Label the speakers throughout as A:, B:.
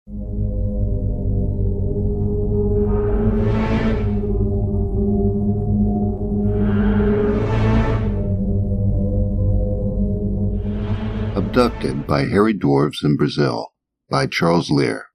A: Abducted by Hairy Dwarves in Brazil by Charles Lear.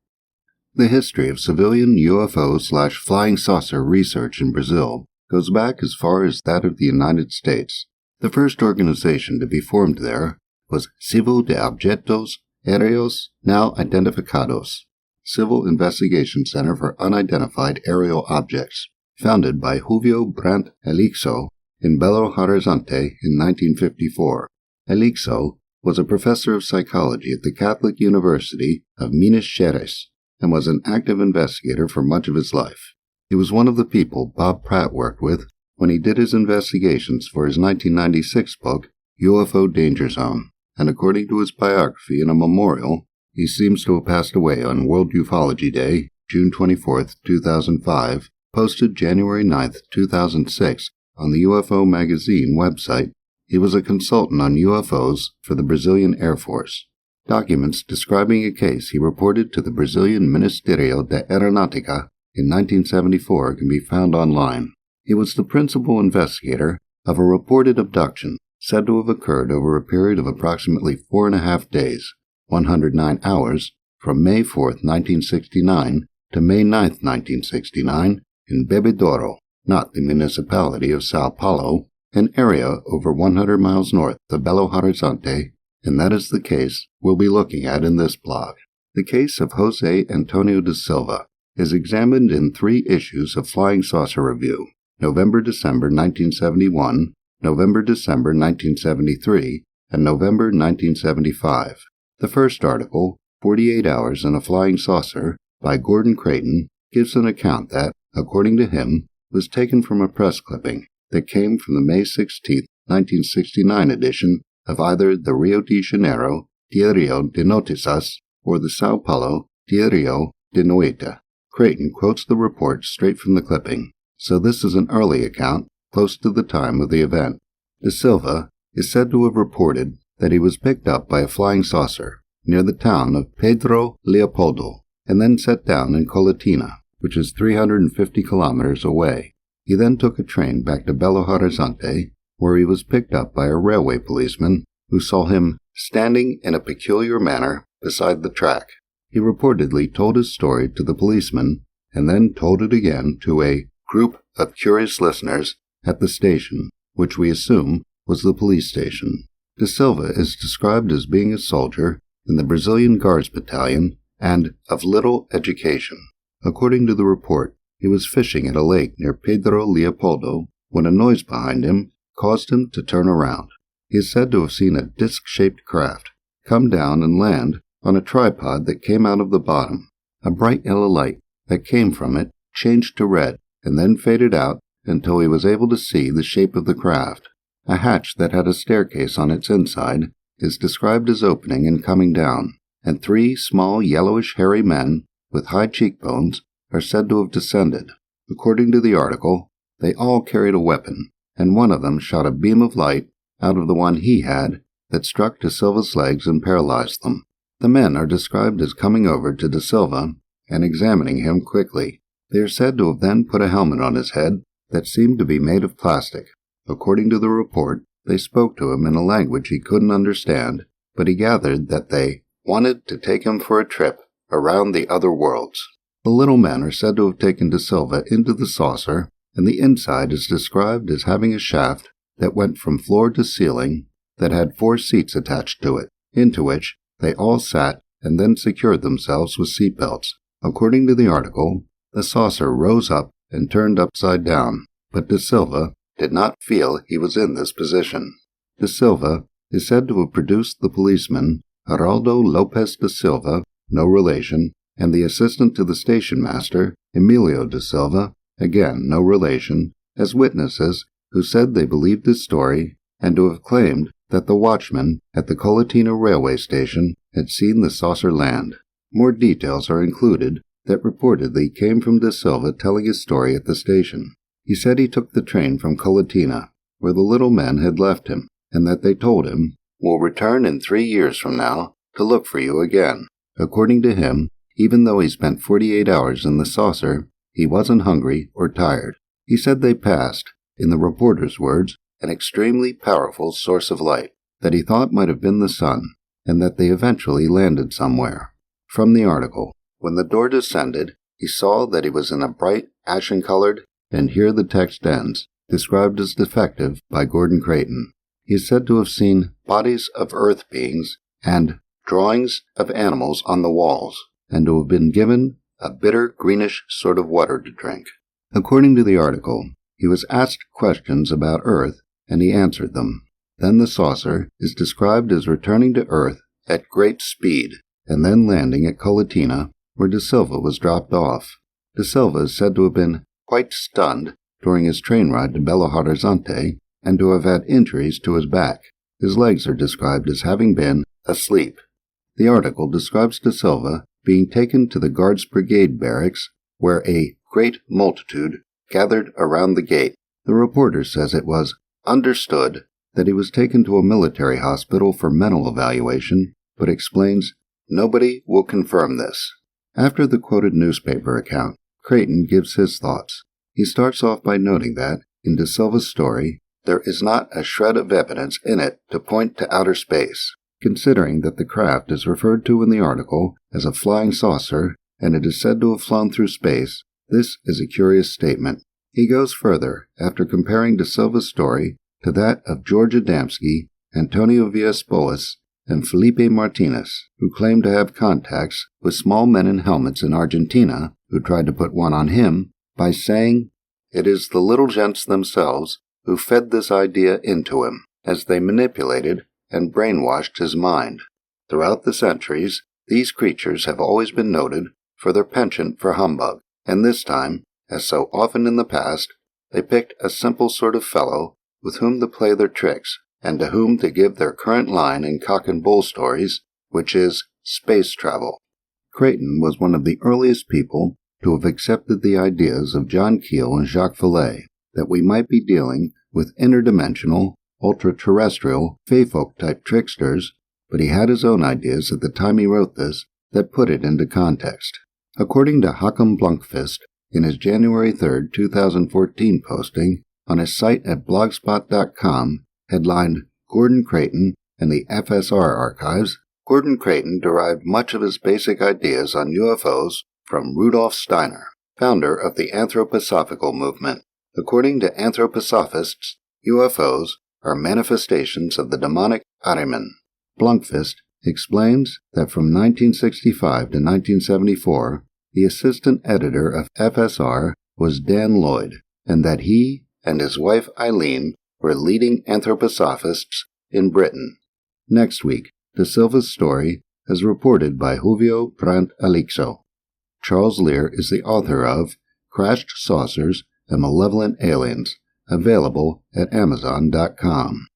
A: The history of civilian UFO/flying saucer research in Brazil goes back as far as that of the United States. The first organization to be formed there was Civil de Objetos Aéreos Não Identificados, Civil Investigation Center for Unidentified Aerial Objects, founded by Julio Brandt Elixo in Belo Horizonte in 1954. Elixo was a professor of psychology at the Catholic University of Minas Gerais and was an active investigator for much of his life. He was one of the people Bob Pratt worked with when he did his investigations for his 1996 book, UFO Danger Zone, and according to his biography in a memorial, he seems to have passed away on World Ufology Day, June 24, 2005, posted January 9, 2006, on the UFO Magazine website. He was a consultant on UFOs for the Brazilian Air Force. Documents describing a case he reported to the Brazilian Ministério da Aeronáutica in 1974 can be found online. He was the principal investigator of a reported abduction said to have occurred over a period of approximately 4.5 days, 109 hours, from May 4, 1969 to May 9, 1969, in Bebedouro, not the municipality of Sao Paulo, an area over 100 miles north of Belo Horizonte, and that is the case we'll be looking at in this blog. The case of José Antonio da Silva is examined in 3 issues of Flying Saucer Review, November-December 1971, November-December 1973, and November 1975. The first article, 48 Hours in a Flying Saucer, by Gordon Creighton, gives an account that, according to him, was taken from a press clipping that came from the May 16, 1969 edition of either the Rio de Janeiro Diário de Notícias or the Sao Paulo Diário de Noite. Creighton quotes the report straight from the clipping, so this is an early account, close to the time of the event. Da Silva is said to have reported that he was picked up by a flying saucer near the town of Pedro Leopoldo and then set down in Colatina, which is 350 kilometers away. He then took a train back to Belo Horizonte, where he was picked up by a railway policeman who saw him standing in a peculiar manner beside the track. He reportedly told his story to the policeman and then told it again to a group of curious listeners at the station, which we assume was the police station. Da Silva is described as being a soldier in the Brazilian Guards Battalion and of little education. According to the report, he was fishing at a lake near Pedro Leopoldo when a noise behind him caused him to turn around. He is said to have seen a disc-shaped craft come down and land on a tripod that came out of the bottom. A bright yellow light that came from it changed to red and then faded out until he was able to see the shape of the craft. A hatch that had a staircase on its inside is described as opening and coming down, and 3 small yellowish hairy men with high cheekbones are said to have descended. According to the article, they all carried a weapon, and one of them shot a beam of light out of the one he had that struck Da Silva's legs and paralyzed them. The men are described as coming over to Da Silva and examining him quickly. They are said to have then put a helmet on his head that seemed to be made of plastic. According to the report, they spoke to him in a language he couldn't understand, but he gathered that they wanted to take him for a trip around the other worlds. The little men are said to have taken Da Silva into the saucer, and the inside is described as having a shaft that went from floor to ceiling that had 4 seats attached to it, into which they all sat and then secured themselves with seat belts. According to the article, the saucer rose up and turned upside down, but Da Silva did not feel he was in this position. Da Silva is said to have produced the policeman Geraldo Lopes da Silva, no relation, and the assistant to the station master, Emilio da Silva, again no relation, as witnesses who said they believed his story and to have claimed that the watchman at the Colatina railway station had seen the saucer land. More details are included that reportedly came from Da Silva telling his story at the station. He said he took the train from Colatina, where the little men had left him, and that they told him, "We'll return in 3 years from now to look for you again." According to him, Even though he spent 48 hours in the saucer, he wasn't hungry or tired. He said they passed, in the reporter's words, an extremely powerful source of light that he thought might have been the sun, and that they eventually landed somewhere. From the article, when the door descended, he saw that he was in a bright, ashen-colored, and here the text ends, described as defective by Gordon Creighton. He is said to have seen bodies of earth beings and drawings of animals on the walls, and to have been given a bitter greenish sort of water to drink. According to the article, he was asked questions about Earth, and he answered them. Then the saucer is described as returning to Earth at great speed, and then landing at Colatina, where De Silva was dropped off. De Silva is said to have been quite stunned during his train ride to Belo Horizonte, and to have had injuries to his back. His legs are described as having been asleep. The article describes De Silva being taken to the Guards Brigade barracks, where a great multitude gathered around the gate. The reporter says it was understood that he was taken to a military hospital for mental evaluation, but explains nobody will confirm this. After the quoted newspaper account, Creighton gives his thoughts. He starts off by noting that, in De Silva's story, there is not a shred of evidence in it to point to outer space. Considering that the craft is referred to in the article as a flying saucer, and it is said to have flown through space, this is a curious statement. He goes further after comparing De Silva's story to that of George Adamski, Antonio Villas-Boas, and Felipe Martinez, who claimed to have contacts with small men in helmets in Argentina who tried to put one on him by saying, "It is the little gents themselves who fed this idea into him, as they manipulated and brainwashed his mind." Throughout the centuries, these creatures have always been noted for their penchant for humbug, and this time, as so often in the past, they picked a simple sort of fellow with whom to play their tricks, and to whom to give their current line in cock and bull stories, which is space travel. Creighton was one of the earliest people to have accepted the ideas of John Keel and Jacques Vallée that we might be dealing with interdimensional, ultra-terrestrial, fey-folk-type tricksters, but he had his own ideas at the time he wrote this that put it into context. According to Håkon Blunkvist, in his January 3, 2014 posting on his site at blogspot.com, headlined Gordon Creighton and the FSR Archives, Gordon Creighton derived much of his basic ideas on UFOs from Rudolf Steiner, founder of the Anthroposophical movement. According to anthroposophists, UFOs are manifestations of the demonic Ahriman. Blunkvist explains that from 1965 to 1974, the assistant editor of FSR was Dan Lloyd, and that he and his wife Eileen were leading anthroposophists in Britain. Next week, De Silva's story is reported by Julio Brandt Alixo. Charles Lear is the author of Crashed Saucers and Malevolent Aliens, available at Amazon.com.